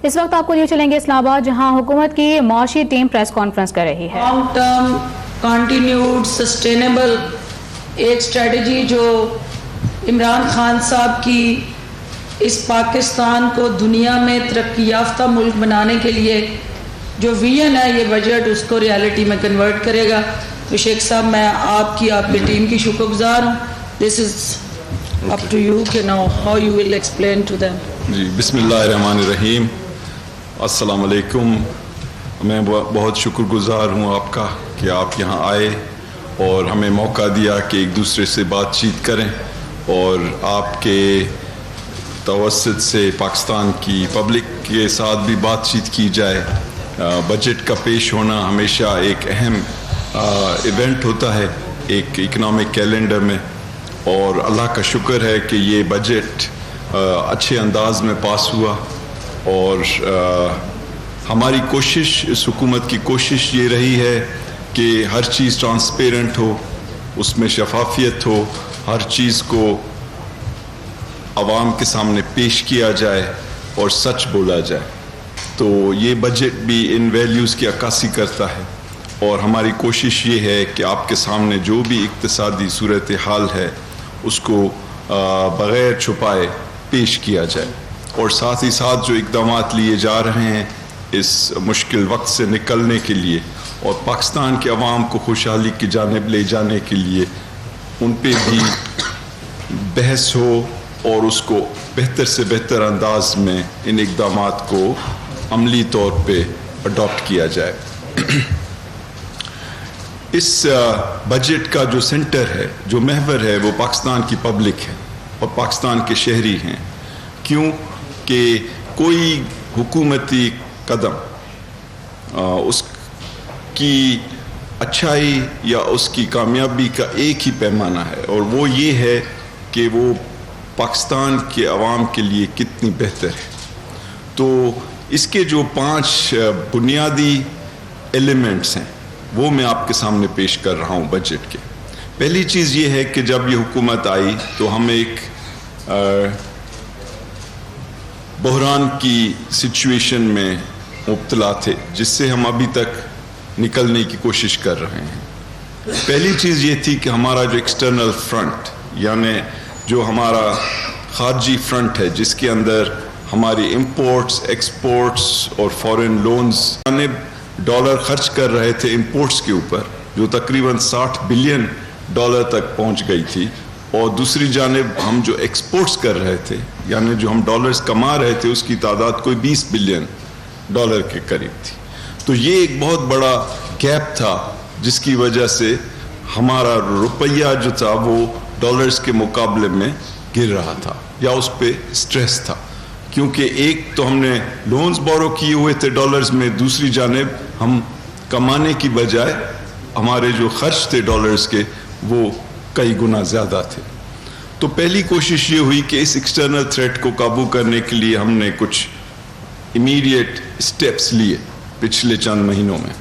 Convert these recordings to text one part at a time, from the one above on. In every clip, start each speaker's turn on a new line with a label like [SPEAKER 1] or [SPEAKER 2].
[SPEAKER 1] اس وقت آپ کو لیے چلیں گے اسلام آباد، جہاں حکومت کی معاشی ٹیم پریس کانفرنس کر رہی ہے.
[SPEAKER 2] لانگ ٹرم کنٹینیوڈ سسٹینیبل ایک اسٹریٹجی جو عمران خان صاحب کی اس پاکستان کو دنیا میں ترقی یافتہ ملک بنانے کے لیے جو ویژن ہے یہ بجٹ اس کو ریالٹی میں کنورٹ کرے گا. تو شیخ صاحب میں آپ کی ٹیم کی شکر گزار ہوں. دس از اپ ٹو یو کہ know how you will explain to them.
[SPEAKER 3] جی بسم اللہ الرحمن الرحیم. السلام علیکم. میں بہت شکر گزار ہوں آپ کا کہ آپ یہاں آئے اور ہمیں موقع دیا کہ ایک دوسرے سے بات چیت کریں اور آپ کے توسط سے پاکستان کی پبلک کے ساتھ بھی بات چیت کی جائے. بجٹ کا پیش ہونا ہمیشہ ایک اہم ایونٹ ہوتا ہے ایک اکنامک کیلنڈر میں، اور اللہ کا شکر ہے کہ یہ بجٹ اچھے انداز میں پاس ہوا. اور ہماری کوشش، اس حکومت کی کوشش یہ رہی ہے کہ ہر چیز ٹرانسپیرنٹ ہو، اس میں شفافیت ہو، ہر چیز کو عوام کے سامنے پیش کیا جائے اور سچ بولا جائے. تو یہ بجٹ بھی ان ویلیوز کی عکاسی کرتا ہے، اور ہماری کوشش یہ ہے کہ آپ کے سامنے جو بھی اقتصادی صورتحال ہے اس کو بغیر چھپائے پیش کیا جائے، اور ساتھ ہی ساتھ جو اقدامات لیے جا رہے ہیں اس مشکل وقت سے نکلنے کے لیے اور پاکستان کے عوام کو خوشحالی کی جانب لے جانے کے لیے ان پہ بھی بحث ہو اور اس کو بہتر سے بہتر انداز میں ان اقدامات کو عملی طور پہ اڈاپٹ کیا جائے. اس بجٹ کا جو سینٹر ہے، جو محور ہے، وہ پاکستان کی پبلک ہے اور پاکستان کے شہری ہیں. کیوں کہ کوئی حکومتی قدم اس کی اچھائی یا اس کی کامیابی کا ایک ہی پیمانہ ہے، اور وہ یہ ہے کہ وہ پاکستان کے عوام کے لیے کتنی بہتر ہے. تو اس کے جو 5 بنیادی ایلیمنٹس ہیں وہ میں آپ کے سامنے پیش کر رہا ہوں بجٹ کے. پہلی چیز یہ ہے کہ جب یہ حکومت آئی تو ہم ایک بحران کی سچویشن میں مبتلا تھے، جس سے ہم ابھی تک نکلنے کی کوشش کر رہے ہیں. پہلی چیز یہ تھی کہ ہمارا جو ایکسٹرنل فرنٹ، یعنی جو ہمارا خارجی فرنٹ ہے، جس کے اندر ہماری امپورٹس، ایکسپورٹس اور فورن لونز ڈالر خرچ کر رہے تھے امپورٹس کے اوپر، جو تقریباً $60 بلین تک پہنچ گئی تھی، اور دوسری جانب ہم جو ایکسپورٹس کر رہے تھے، یعنی جو ہم ڈالرز کما رہے تھے، اس کی تعداد کوئی $20 بلین کے قریب تھی. تو یہ ایک بہت بڑا گیپ تھا جس کی وجہ سے ہمارا روپیہ جو تھا وہ ڈالرز کے مقابلے میں گر رہا تھا یا اس پہ سٹریس تھا، کیونکہ ایک تو ہم نے لونز بورو کیے ہوئے تھے ڈالرز میں، دوسری جانب ہم کمانے کی بجائے ہمارے جو خرچ تھے ڈالرز کے وہ کئی گنا زیادہ تھے. تو پہلی کوشش یہ ہوئی کہ اس ایکسٹرنل تھریٹ کو قابو کرنے کے لیے ہم نے کچھ امیڈیٹ سٹیپس لیے پچھلے چند مہینوں میں.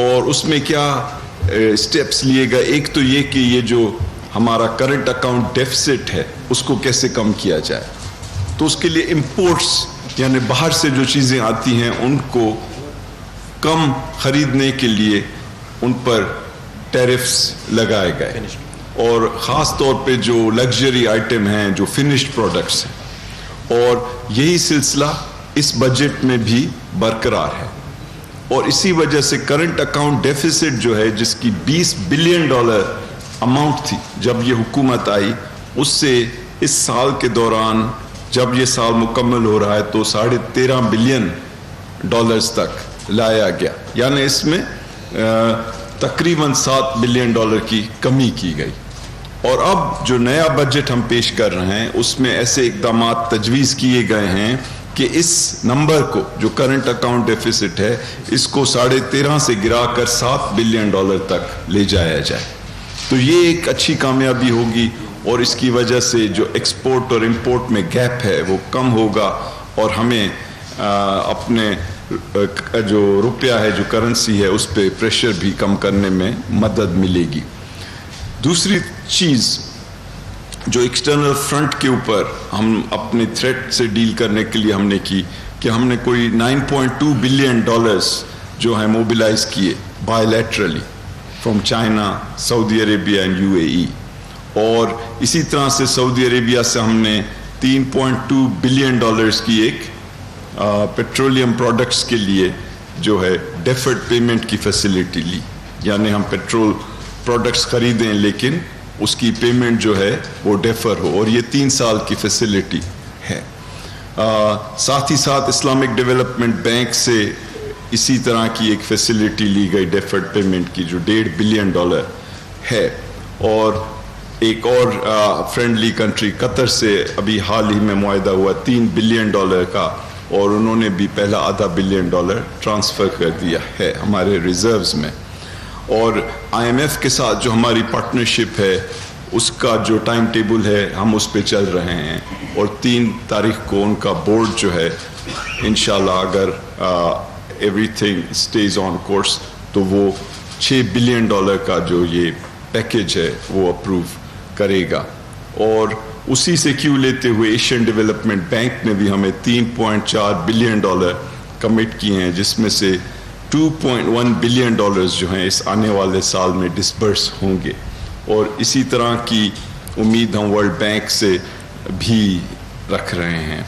[SPEAKER 3] اور اس میں کیا سٹیپس لیے گئے؟ ایک تو یہ کہ یہ جو ہمارا کرنٹ اکاؤنٹ ڈیفیسٹ ہے اس کو کیسے کم کیا جائے. تو اس کے لیے امپورٹس، یعنی باہر سے جو چیزیں آتی ہیں ان کو کم خریدنے کے لیے ان پر ٹیرفس لگائے گئے، اور خاص طور پہ جو لگژری آئٹم ہیں، جو فنشڈ پروڈکٹس ہیں. اور یہی سلسلہ اس بجٹ میں بھی برقرار ہے، اور اسی وجہ سے کرنٹ اکاؤنٹ ڈیفیسٹ جو ہے، جس کی $20 بلین اماؤنٹ تھی جب یہ حکومت آئی، اس سے اس سال کے دوران جب یہ سال مکمل ہو رہا ہے تو $13.5 بلین تک لایا گیا، یعنی اس میں تقریباً $7 بلین کی کمی کی گئی. اور اب جو نیا بجٹ ہم پیش کر رہے ہیں اس میں ایسے اقدامات تجویز کیے گئے ہیں کہ اس نمبر کو، جو کرنٹ اکاؤنٹ ڈیفیسٹ ہے، اس کو 13.5 سے گرا کر $7 بلین تک لے جایا جائے. تو یہ ایک اچھی کامیابی ہوگی، اور اس کی وجہ سے جو ایکسپورٹ اور امپورٹ میں گیپ ہے وہ کم ہوگا، اور ہمیں اپنے جو روپیہ ہے، جو کرنسی ہے، اس پہ پریشر بھی کم کرنے میں مدد ملے گی. دوسری چیز جو ایکسٹرنل فرنٹ کے اوپر ہم اپنے تھریٹ سے ڈیل کرنے کے لیے ہم نے کی کہ ہم نے کوئی $9.2 بلین جو ہیں موبلائز کیے bilaterally from China, Saudi Arabia and UAE. اور اسی طرح سے سعودی عربیہ سے ہم نے $3.2 بلین کی ایک پیٹرولیم پروڈکٹس کے لیے جو ہے ڈیفرڈ پیمنٹ کی فیسلٹی لی, یعنی ہم پیٹرول پروڈکٹس خریدیں لیکن اس کی پیمنٹ جو ہے وہ ڈیفر ہو, اور یہ 3 سال کی فیسلٹی ہے. ساتھ ہی ساتھ اسلامک ڈیولپمنٹ بینک سے اسی طرح کی ایک فیسلٹی لی گئی ڈیفرڈ پیمنٹ کی جو $1.5 بلین ہے. اور ایک اور فرینڈلی کنٹری قطر سے ابھی حال ہی میں معاہدہ ہوا $3 بلین کا, اور انہوں نے بھی پہلا $0.5 بلین ٹرانسفر کر دیا ہے ہمارے ریزروز میں. اور IMF کے ساتھ جو ہماری پارٹنرشپ ہے اس کا جو ٹائم ٹیبل ہے ہم اس پہ چل رہے ہیں, اور 3 تاریخ کو ان کا بورڈ جو ہے انشاءاللہ اگر every thing stays on course تو وہ $6 بلین کا جو یہ پیکیج ہے وہ اپروو کرے گا. اور اسی سے کیوں لیتے ہوئے ایشین ڈیولپمنٹ بینک نے بھی ہمیں $3.4 بلین کمٹ کیے ہیں, جس میں سے $2.1 بلین جو ہیں اس آنے والے سال میں ڈسبرس ہوں گے. اور اسی طرح کی امید ہم ورلڈ بینک سے بھی رکھ رہے ہیں.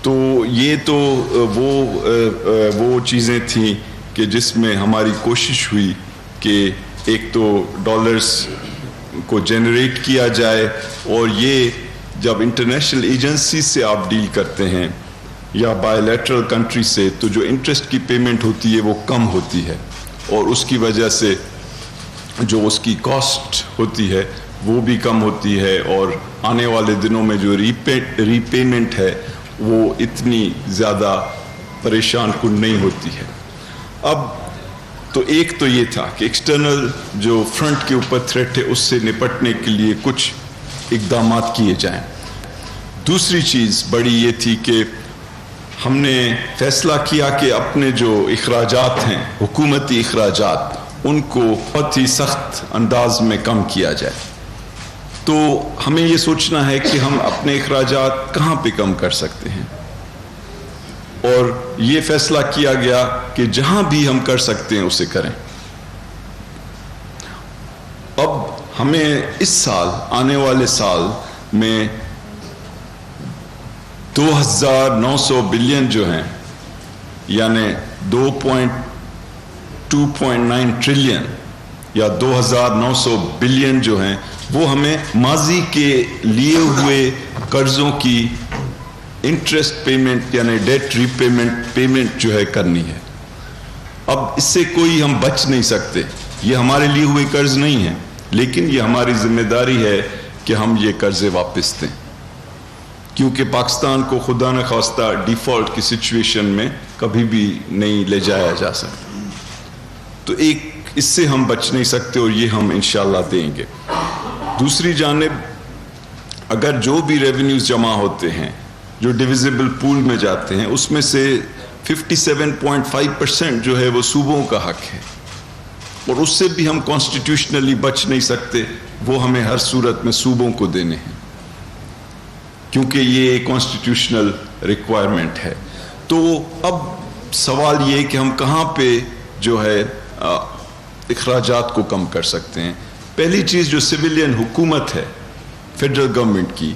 [SPEAKER 3] تو یہ تو وہ چیزیں تھیں کہ جس میں ہماری کوشش ہوئی کہ ایک تو ڈالرز کو جنریٹ کیا جائے, اور یہ جب انٹرنیشنل ایجنسی سے آپ ڈیل کرتے ہیں یا بائیلیٹرل کنٹری سے تو جو انٹرسٹ کی پیمنٹ ہوتی ہے وہ کم ہوتی ہے, اور اس کی وجہ سے جو اس کی کاسٹ ہوتی ہے وہ بھی کم ہوتی ہے, اور آنے والے دنوں میں جو ری پیمنٹ ہے وہ اتنی زیادہ پریشان کن نہیں ہوتی ہے. اب تو ایک تو یہ تھا کہ ایکسٹرنل جو فرنٹ کے اوپر تھریٹ ہے اس سے نپٹنے کے لیے کچھ اقدامات کیے جائیں. دوسری چیز بڑی یہ تھی کہ ہم نے فیصلہ کیا کہ اپنے جو اخراجات ہیں حکومتی اخراجات ان کو بہت ہی سخت انداز میں کم کیا جائے. تو ہمیں یہ سوچنا ہے کہ ہم اپنے اخراجات کہاں پہ کم کر سکتے ہیں, اور یہ فیصلہ کیا گیا کہ جہاں بھی ہم کر سکتے ہیں اسے کریں. اب ہمیں اس سال آنے والے سال میں 2,900 بلین جو ہیں یعنی 2.9 ٹریلین یا 2,900 بلین جو ہیں وہ ہمیں ماضی کے لیے ہوئے قرضوں کی انٹرسٹ پیمنٹ یعنی ڈیٹ ری پیمنٹ جو ہے کرنی ہے. اب اس سے کوئی ہم بچ نہیں سکتے, یہ ہمارے لیے ہوئے قرض نہیں ہیں, لیکن یہ ہماری ذمہ داری ہے کہ ہم یہ قرضے واپس دیں, کیونکہ پاکستان کو خدا نہ خواستہ ڈیفالٹ کی سچویشن میں کبھی بھی نہیں لے جایا جا سکتا. تو ایک اس سے ہم بچ نہیں سکتے, اور یہ ہم انشاءاللہ دیں گے. دوسری جانب اگر جو بھی ریونیوز جمع ہوتے ہیں جو ڈویزیبل پول میں جاتے ہیں اس میں سے 57.5% جو ہے وہ صوبوں کا حق ہے, اور اس سے بھی ہم کانسٹیٹیوشنلی بچ نہیں سکتے, وہ ہمیں ہر صورت میں صوبوں کو دینے ہیں کیونکہ یہ کانسٹیٹیوشنل ریکوائرمنٹ ہے. تو اب سوال یہ کہ ہم کہاں پہ جو ہے اخراجات کو کم کر سکتے ہیں. پہلی چیز جو سویلین حکومت ہے فیڈرل گورنمنٹ کی,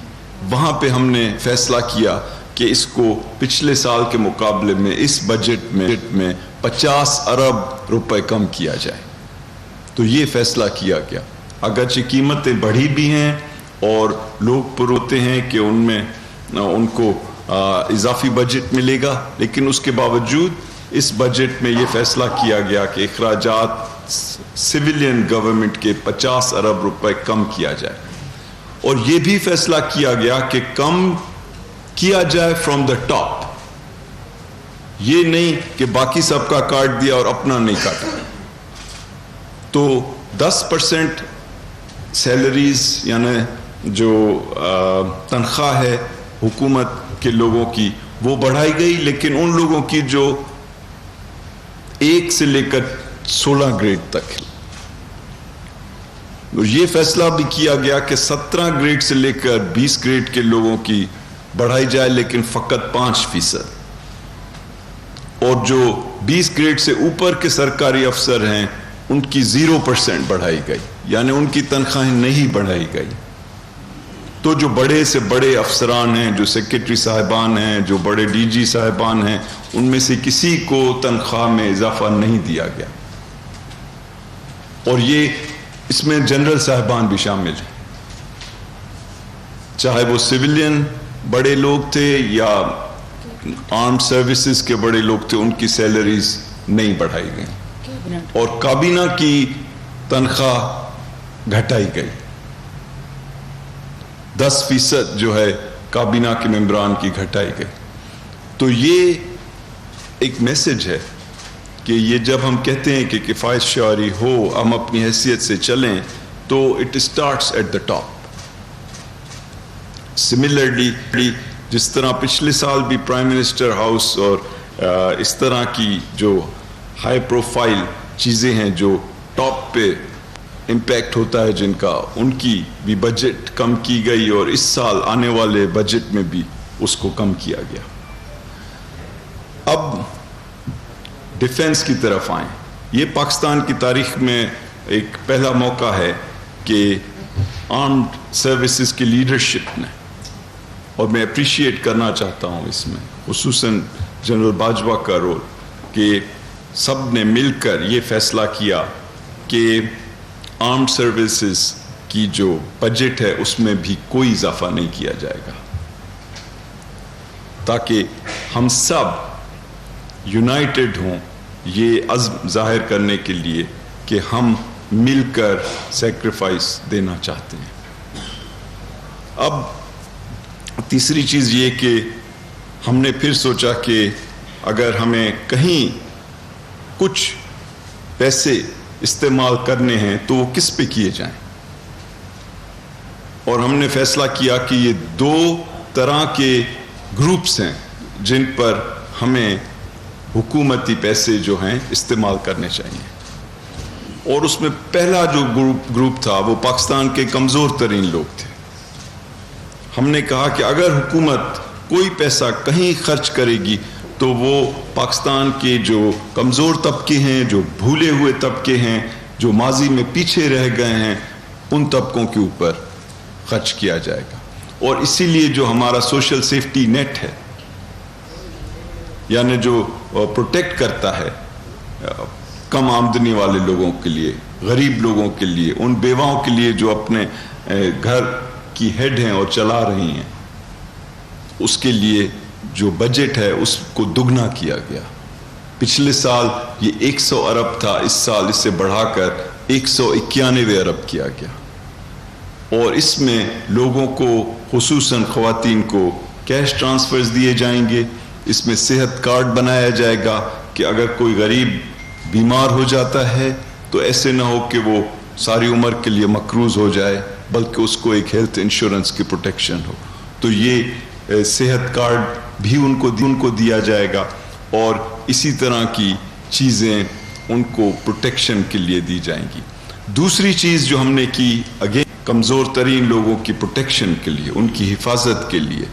[SPEAKER 3] وہاں پہ ہم نے فیصلہ کیا کہ اس کو پچھلے سال کے مقابلے میں اس بجٹ میں 50 ارب روپے کم کیا جائے. تو یہ فیصلہ کیا گیا. اگرچہ قیمتیں بڑھی بھی ہیں اور لوگ پروتے ہیں کہ ان میں ان کو اضافی بجٹ ملے گا, لیکن اس کے باوجود اس بجٹ میں یہ فیصلہ کیا گیا کہ اخراجات سویلین گورنمنٹ کے 50 ارب روپے کم کیا جائے. اور یہ بھی فیصلہ کیا گیا کہ کم کیا جائے فرام دا ٹاپ, یہ نہیں کہ باقی سب کا کاٹ دیا اور اپنا نہیں کاٹا. تو 10% سیلریز یعنی جو تنخواہ ہے حکومت کے لوگوں کی وہ بڑھائی گئی, لیکن ان لوگوں کی جو 1 سے لے کر 16 گریڈ تک ہے. یہ فیصلہ بھی کیا گیا کہ 17 گریڈ سے لے کر 20 گریڈ کے لوگوں کی بڑھائی جائے, لیکن فقط 5%. اور جو 20 گریڈ سے اوپر کے سرکاری افسر ہیں ان کی 0% بڑھائی گئی، یعنی ان کی تنخواہیں نہیں بڑھائی گئی. تو جو بڑے سے بڑے افسران ہیں، جو سیکرٹری صاحبان ہیں، جو بڑے ڈی جی صاحبان ہیں، ان میں سے کسی کو تنخواہ میں اضافہ نہیں دیا گیا. اور یہ اس میں جنرل صاحبان بھی شامل ہیں، چاہے وہ سویلین بڑے لوگ تھے یا آرم سروسز کے بڑے لوگ تھے، ان کی سیلریز نہیں بڑھائی گئی. اور کابینہ کی تنخواہ گھٹائی گئی، 10% جو ہے کابینہ کے ممبران کی گھٹائی گئی. تو یہ ایک میسج ہے کہ یہ جب ہم کہتے ہیں کہ کفایت شعاری ہو، ہم اپنی حیثیت سے چلیں، تو it starts at the top. Similarly جس طرح پچھلے سال بھی پرائم منسٹر ہاؤس اور اس طرح کی جو ہائی پروفائل چیزیں ہیں جو ٹاپ پہ امپیکٹ ہوتا ہے جن کا، ان کی بھی بجٹ کم کی گئی، اور اس سال آنے والے بجٹ میں بھی اس کو کم کیا گیا. اب ڈیفنس کی طرف آئیں. یہ پاکستان کی تاریخ میں ایک پہلا موقع ہے کہ آرمڈ سروسز کی لیڈرشپ نے، اور میں اپریشیٹ کرنا چاہتا ہوں اس میں خصوصاً جنرل باجوہ کا رول، کہ سب نے مل کر یہ فیصلہ کیا کہ آرمڈ سروسز کی جو بجٹ ہے اس میں بھی کوئی اضافہ نہیں کیا جائے گا، تاکہ ہم سب یونائٹڈ ہوں یہ عزم ظاہر کرنے کے لیے کہ ہم مل کر سیکریفائس دینا چاہتے ہیں. اب تیسری چیز یہ کہ ہم نے پھر سوچا کہ اگر ہمیں کہیں کچھ پیسے استعمال کرنے ہیں تو وہ کس پہ کیے جائیں، اور ہم نے فیصلہ کیا کہ یہ 2 طرح کے گروپس ہیں جن پر ہمیں حکومتی پیسے جو ہیں استعمال کرنے چاہیے. اور اس میں پہلا جو گروپ تھا وہ پاکستان کے کمزور ترین لوگ تھے. ہم نے کہا کہ اگر حکومت کوئی پیسہ کہیں خرچ کرے گی تو وہ پاکستان کے جو کمزور طبقے ہیں، جو بھولے ہوئے طبقے ہیں، جو ماضی میں پیچھے رہ گئے ہیں، ان طبقوں کے اوپر خرچ کیا جائے گا. اور اسی لیے جو ہمارا سوشل سیفٹی نیٹ ہے، یعنی جو پروٹیکٹ کرتا ہے کم آمدنی والے لوگوں کے لیے، غریب لوگوں کے لیے، ان بیواؤں کے لیے جو اپنے گھر کی ہیڈ ہیں اور چلا رہی ہیں، اس کے لیے جو بجٹ ہے اس کو دگنا کیا گیا. پچھلے سال یہ 100 ارب تھا، اس سال اس سے بڑھا کر 191 ارب کیا گیا. اور اس میں لوگوں کو خصوصاً خواتین کو کیش ٹرانسفرز دیے جائیں گے. اس میں صحت کارڈ بنایا جائے گا کہ اگر کوئی غریب بیمار ہو جاتا ہے تو ایسے نہ ہو کہ وہ ساری عمر کے لیے مقروض ہو جائے، بلکہ اس کو ایک ہیلتھ انشورنس کی پروٹیکشن ہو. تو یہ صحت کارڈ بھی ان کو دیا جائے گا، اور اسی طرح کی چیزیں ان کو پروٹیکشن کے لیے دی جائیں گی. دوسری چیز جو ہم نے کی اگین کمزور ترین لوگوں کی پروٹیکشن کے لیے، ان کی حفاظت کے لیے،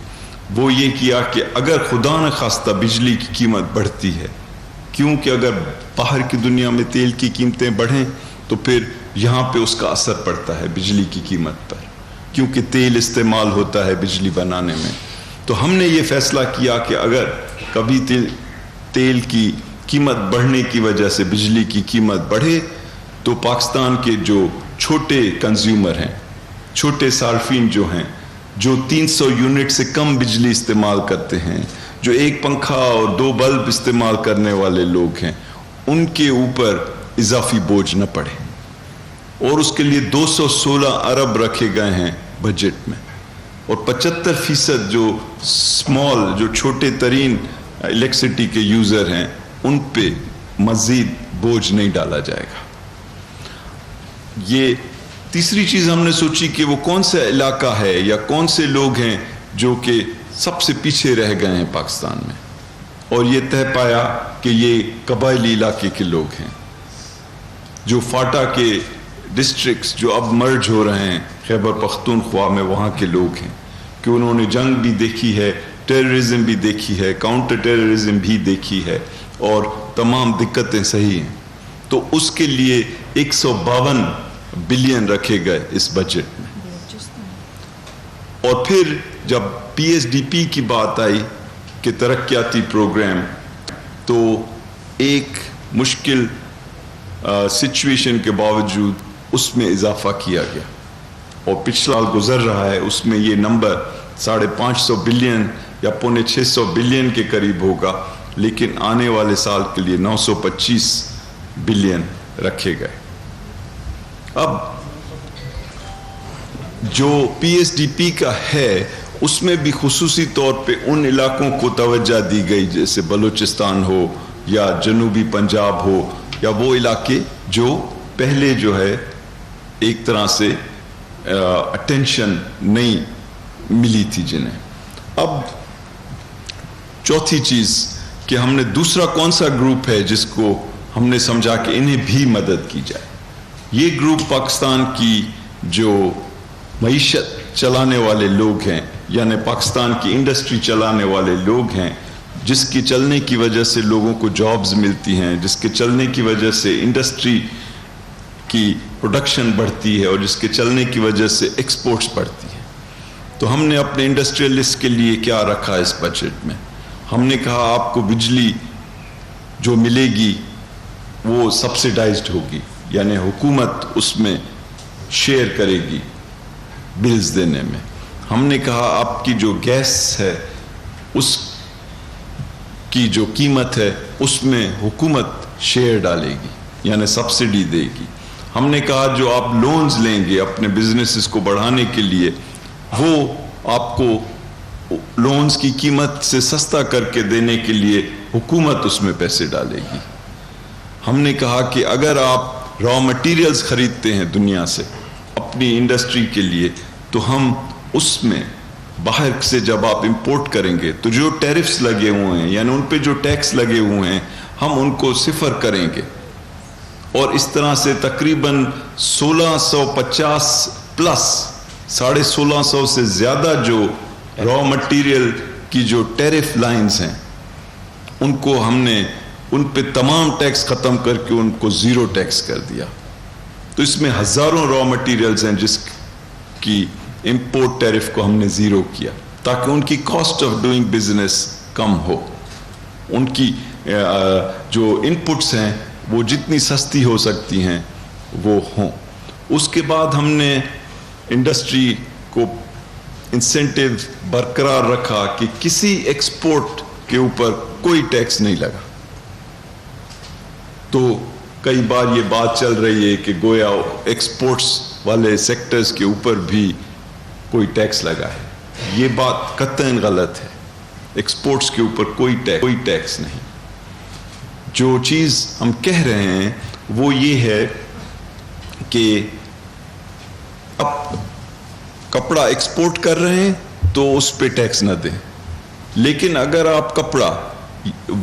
[SPEAKER 3] وہ یہ کیا کہ اگر خدا نخواستہ بجلی کی قیمت بڑھتی ہے، کیونکہ اگر باہر کی دنیا میں تیل کی قیمتیں بڑھیں تو پھر یہاں پہ اس کا اثر پڑتا ہے بجلی کی قیمت پر، کیونکہ تیل استعمال ہوتا ہے بجلی بنانے میں. تو ہم نے یہ فیصلہ کیا کہ اگر کبھی تیل کی قیمت بڑھنے کی وجہ سے بجلی کی قیمت بڑھے تو پاکستان کے جو چھوٹے کنزیومر ہیں، چھوٹے صارفین جو ہیں، جو 300 یونٹ سے کم بجلی استعمال کرتے ہیں، جو 1 پنکھا اور 2 بلب استعمال کرنے والے لوگ ہیں، ان کے اوپر اضافی بوجھ نہ پڑے. اور اس کے لیے 216 ارب رکھے گئے ہیں بجٹ میں، اور 75% جو اسمال، جو چھوٹے ترین الیکٹریسٹی کے یوزر ہیں، ان پہ مزید بوجھ نہیں ڈالا جائے گا. یہ تیسری چیز ہم نے سوچی کہ وہ کون سا علاقہ ہے یا کون سے لوگ ہیں جو کہ سب سے پیچھے رہ گئے ہیں پاکستان میں، اور یہ طے پایا کہ یہ قبائلی علاقے کے لوگ ہیں، جو فاٹا کے ڈسٹرکٹس جو اب مرج ہو رہے ہیں خیبر پختونخوا میں، وہاں کے لوگ ہیں کہ انہوں نے جنگ بھی دیکھی ہے، ٹیررزم بھی دیکھی ہے، کاؤنٹر ٹیررزم بھی دیکھی ہے، اور تمام دقتیں صحیح ہیں. تو اس کے لیے 152 بلین رکھے گئے اس بجٹ میں. اور پھر جب پی ایس ڈی پی کی بات آئی کہ ترقیاتی پروگرام، تو ایک مشکل سچویشن کے باوجود اس میں اضافہ کیا گیا، اور پچھلا سال گزر رہا ہے اس میں یہ نمبر 550 بلین یا 650 بلین کے قریب ہوگا، لیکن آنے والے سال کے لیے 925 بلین رکھے گئے. اب جو پی ایس ڈی پی کا ہے اس میں بھی خصوصی طور پہ ان علاقوں کو توجہ دی گئی جیسے بلوچستان ہو یا جنوبی پنجاب ہو، یا وہ علاقے جو پہلے جو ہے ایک طرح سے اٹینشن نہیں ملی تھی جنہیں. اب چوتھی چیز کہ ہم نے دوسرا کون سا گروپ ہے جس کو ہم نے سمجھا کہ انہیں بھی مدد کی جائے. یہ گروپ پاکستان کی جو معیشت چلانے والے لوگ ہیں، یعنی پاکستان کی انڈسٹری چلانے والے لوگ ہیں، جس کی چلنے کی وجہ سے لوگوں کو جابز ملتی ہیں، جس کے چلنے کی وجہ سے انڈسٹری کی پروڈکشن بڑھتی ہے، اور جس کے چلنے کی وجہ سے ایکسپورٹس بڑھتی ہیں. تو ہم نے اپنے انڈسٹریلسٹ کے لیے کیا رکھا اس بجٹ میں؟ ہم نے کہا آپ کو بجلی جو ملے گی وہ سبسیڈائزڈ ہوگی، یعنی حکومت اس میں شیئر کرے گی بلز دینے میں. ہم نے کہا آپ کی جو گیس ہے اس کی جو قیمت ہے اس میں حکومت شیئر ڈالے گی، یعنی سبسڈی دے گی. ہم نے کہا جو آپ لونز لیں گے اپنے بزنسز کو بڑھانے کے لیے، وہ آپ کو لونز کی قیمت سے سستا کر کے دینے کے لیے حکومت اس میں پیسے ڈالے گی. ہم نے کہا کہ اگر آپ را مٹیریلز خریدتے ہیں دنیا سے اپنی انڈسٹری کے لیے، تو ہم اس میں باہر سے جب آپ امپورٹ کریں گے تو جو ٹیرفز لگے ہوئے ہیں، یعنی ان پہ جو ٹیکس لگے ہوئے ہیں، ہم ان کو صفر کریں گے. اور اس طرح سے تقریباً 1650 پلس 1650 سے زیادہ جو را مٹیریل کی جو ٹیرف لائنز ہیں ان کو ہم نے ان پہ تمام ٹیکس ختم کر کے ان کو زیرو ٹیکس کر دیا. تو اس میں ہزاروں را مٹیریلز ہیں جس کی امپورٹ ٹیرف کو ہم نے زیرو کیا تاکہ ان کی کاسٹ آف ڈوئنگ بزنس کم ہو، ان کی جو انپٹس ہیں وہ جتنی سستی ہو سکتی ہیں وہ ہوں. اس کے بعد ہم نے انڈسٹری کو انسینٹیو برقرار رکھا کہ کسی ایکسپورٹ کے اوپر کوئی ٹیکس نہیں لگا. تو کئی بار یہ بات چل رہی ہے کہ گویا ایکسپورٹس والے سیکٹرز کے اوپر بھی کوئی ٹیکس لگا ہے. یہ بات قطعاً غلط ہے. ایکسپورٹس کے اوپر کوئی ٹیکس نہیں. جو چیز ہم کہہ رہے ہیں وہ یہ ہے کہ اب کپڑا ایکسپورٹ کر رہے ہیں تو اس پہ ٹیکس نہ دیں، لیکن اگر آپ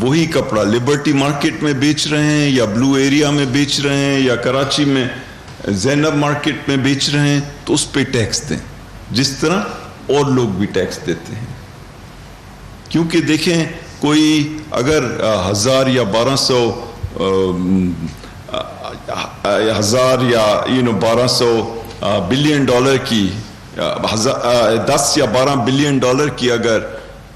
[SPEAKER 3] وہی کپڑا لبرٹی مارکیٹ میں بیچ رہے ہیں یا بلو ایریا میں بیچ رہے ہیں یا کراچی میں زینب مارکیٹ میں بیچ رہے ہیں تو اس پہ ٹیکس دیں، جس طرح اور لوگ بھی ٹیکس دیتے ہیں. کیونکہ دیکھیں کوئی اگر 1000 یا 1200 بلین ڈالر کی 10 یا 12 بلین ڈالر کی اگر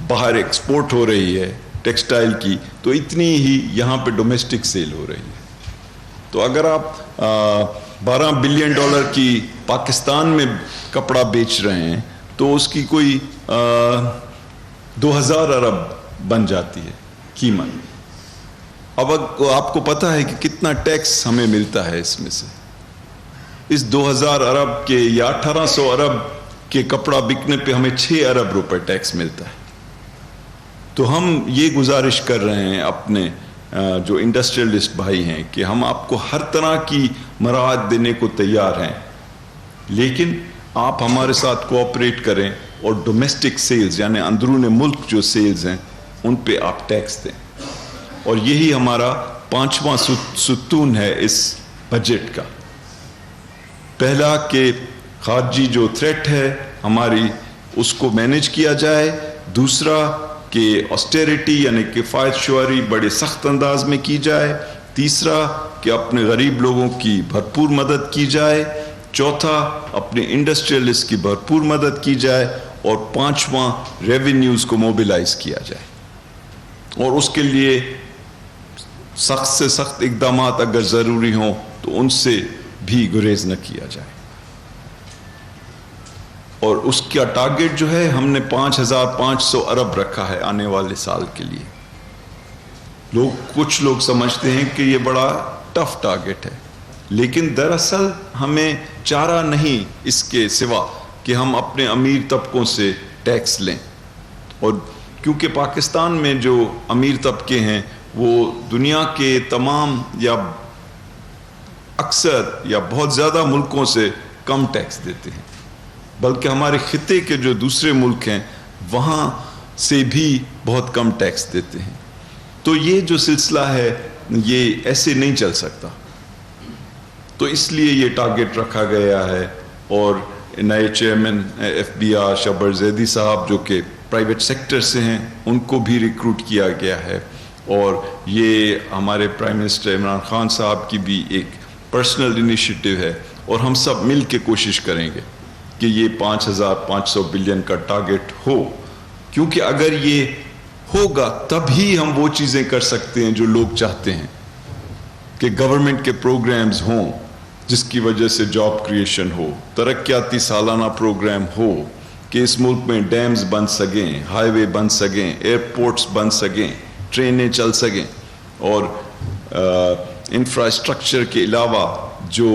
[SPEAKER 3] باہر ایکسپورٹ ہو رہی ہے ٹیکسٹائل کی، تو اتنی ہی یہاں پہ ڈومیسٹک سیل ہو رہی ہے. تو اگر آپ 12 بلین ڈالر کی پاکستان میں کپڑا بیچ رہے ہیں تو اس کی کوئی 2000 ارب بن جاتی ہے قیمت. اب آپ کو پتہ ہے کہ کتنا ٹیکس ہمیں ملتا ہے اس میں سے. اس 2000 ارب کے یا 1800 ارب کے کپڑا بکنے پہ ہمیں 6 ارب روپے ٹیکس ملتا ہے. تو ہم یہ گزارش کر رہے ہیں اپنے جو انڈسٹریلسٹ بھائی ہیں کہ ہم آپ کو ہر طرح کی مراعات دینے کو تیار ہیں، لیکن آپ ہمارے ساتھ کوآپریٹ کریں اور ڈومیسٹک سیلز یعنی اندرون ملک جو سیلز ہیں ان پہ آپ ٹیکس دیں. اور یہی ہمارا 5واں ستون ہے اس بجٹ کا. پہلا کہ خارجی جو تھریٹ ہے ہماری اس کو مینیج کیا جائے. دوسرا کہ آسٹیریٹی یعنی کفایت شعاری بڑے سخت انداز میں کی جائے، تیسرا کہ اپنے غریب لوگوں کی بھرپور مدد کی جائے، چوتھا اپنے انڈسٹریلسٹ کی بھرپور مدد کی جائے، اور پانچواں ریونیوز کو موبیلائز کیا جائے، اور اس کے لیے سخت سے سخت اقدامات اگر ضروری ہوں تو ان سے بھی گریز نہ کیا جائے۔ اور اس کا ٹارگٹ جو ہے ہم نے 5,500 ارب رکھا ہے آنے والے سال کے لیے۔ کچھ لوگ سمجھتے ہیں کہ یہ بڑا ٹف ٹارگٹ ہے، لیکن دراصل ہمیں چارہ نہیں اس کے سوا کہ ہم اپنے امیر طبقوں سے ٹیکس لیں، اور کیونکہ پاکستان میں جو امیر طبقے ہیں وہ دنیا کے تمام یا اکثر یا بہت زیادہ ملکوں سے کم ٹیکس دیتے ہیں، بلکہ ہمارے خطے کے جو دوسرے ملک ہیں وہاں سے بھی بہت کم ٹیکس دیتے ہیں۔ تو یہ جو سلسلہ ہے یہ ایسے نہیں چل سکتا، تو اس لیے یہ ٹارگٹ رکھا گیا ہے، اور نئے چیئرمین FBR شبر زیدی صاحب جو کہ پرائیویٹ سیکٹر سے ہیں ان کو بھی ریکروٹ کیا گیا ہے، اور یہ ہمارے پرائم منسٹر عمران خان صاحب کی بھی ایک پرسنل انیشیٹو ہے، اور ہم سب مل کے کوشش کریں گے کہ یہ 5,500 بلین کا ٹارگٹ ہو، کیونکہ اگر یہ ہوگا تب ہی ہم وہ چیزیں کر سکتے ہیں جو لوگ چاہتے ہیں کہ گورنمنٹ کے پروگرامز ہوں جس کی وجہ سے جاب کریشن ہو، ترقیاتی سالانہ پروگرام ہو کہ اس ملک میں ڈیمز بن سکیں، ہائی وے بن سکیں، ایئرپورٹس بن سکیں، ٹرینیں چل سکیں، اور انفراسٹرکچر کے علاوہ جو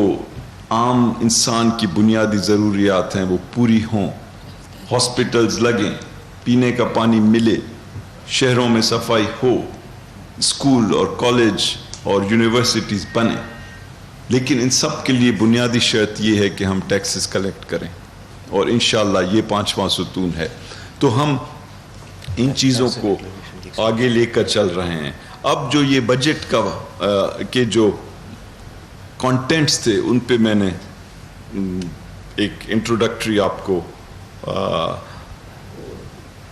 [SPEAKER 3] عام انسان کی بنیادی ضروریات ہیں وہ پوری ہوں، ہاسپٹلز لگیں، پینے کا پانی ملے، شہروں میں صفائی ہو، اسکول اور کالج اور یونیورسٹیز بنیں۔ لیکن ان سب کے لیے بنیادی شرط یہ ہے کہ ہم ٹیکسز کلیکٹ کریں، اور انشاءاللہ یہ 5واں ستون ہے۔ تو ہم ان چیزوں کو آگے لے کر چل رہے ہیں۔ اب جو یہ بجٹ کا کے جو کانٹینٹس تھے ان پہ میں نے ایک انٹروڈکٹری آپ کو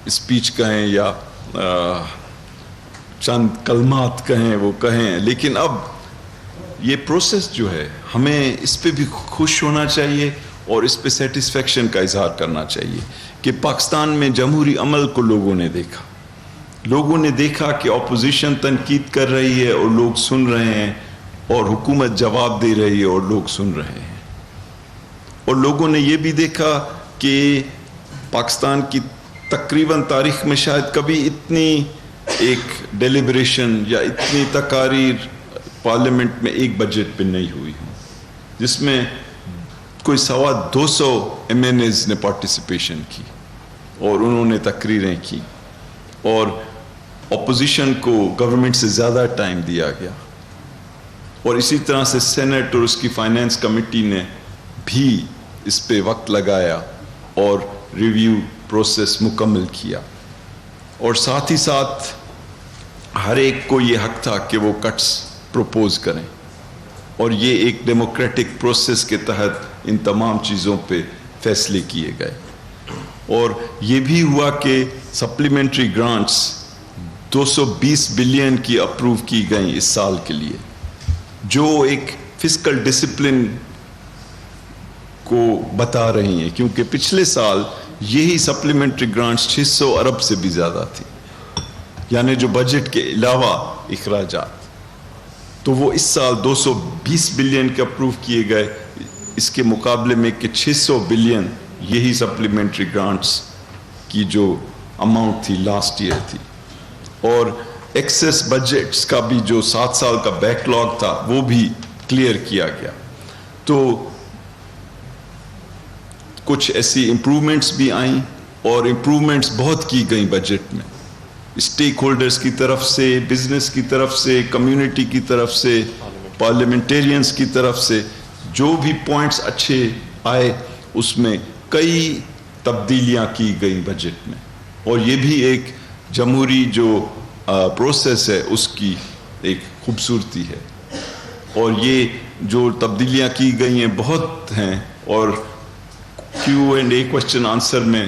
[SPEAKER 3] اسپیچ کہیں یا چند کلمات کہیں وہ کہیں، لیکن اب یہ پروسیس جو ہے ہمیں اس پہ بھی خوش ہونا چاہیے اور اس پہ سیٹسفیکشن کا اظہار کرنا چاہیے کہ پاکستان میں جمہوری عمل کو لوگوں نے دیکھا کہ اپوزیشن تنقید کر رہی ہے اور لوگ سن رہے ہیں، اور حکومت جواب دے رہی ہے اور لوگ سن رہے ہیں، اور لوگوں نے یہ بھی دیکھا کہ پاکستان کی تقریباً تاریخ میں شاید کبھی اتنی ایک ڈیلیبریشن یا اتنی تقاریر پارلیمنٹ میں ایک بجٹ پہ نہیں ہوئی ہوں، جس میں کوئی 200 MNAs نے پارٹیسپیشن کی اور انہوں نے تقریریں کی، اور اپوزیشن کو گورنمنٹ سے زیادہ ٹائم دیا گیا، اور اسی طرح سے سینٹ اور اس کی فائنینس کمیٹی نے بھی اس پہ وقت لگایا اور ریویو پروسیس مکمل کیا، اور ساتھ ہی ساتھ ہر ایک کو یہ حق تھا کہ وہ کٹس پروپوز کریں، اور یہ ایک ڈیموکریٹک پروسیس کے تحت ان تمام چیزوں پہ فیصلے کیے گئے، اور یہ بھی ہوا کہ سپلیمنٹری گرانٹس 220 بلین کی اپروو کی گئیں اس سال کے لیے، جو ایک فسکل ڈسپلن کو بتا رہی ہیں، کیونکہ پچھلے سال یہی سپلیمنٹری گرانٹس 600 ارب سے بھی زیادہ تھی، یعنی جو بجٹ کے علاوہ اخراجات، تو وہ اس سال 220 بلین کے اپروو کیے گئے، اس کے مقابلے میں کہ 600 بلین یہی سپلیمنٹری گرانٹس کی جو اماؤنٹ تھی لاسٹ ایئر تھی، اور ایکسیس بجٹس کا بھی جو 7 سال کا بیک لاگ تھا وہ بھی کلیئر کیا گیا۔ تو کچھ ایسی امپرومنٹس بھی آئیں، اور امپرومنٹس بہت کی گئیں بجٹ میں، اسٹیک ہولڈرز کی طرف سے، بزنس کی طرف سے، کمیونٹی کی طرف سے، پارلیمنٹیرینز کی طرف سے، جو بھی پوائنٹس اچھے آئے اس میں کئی تبدیلیاں کی گئیں بجٹ میں، اور یہ بھی ایک جمہوری جو پروسیس ہے اس کی ایک خوبصورتی ہے، اور یہ جو تبدیلیاں کی گئی ہیں بہت ہیں، اور Q&A کوسچن آنسر میں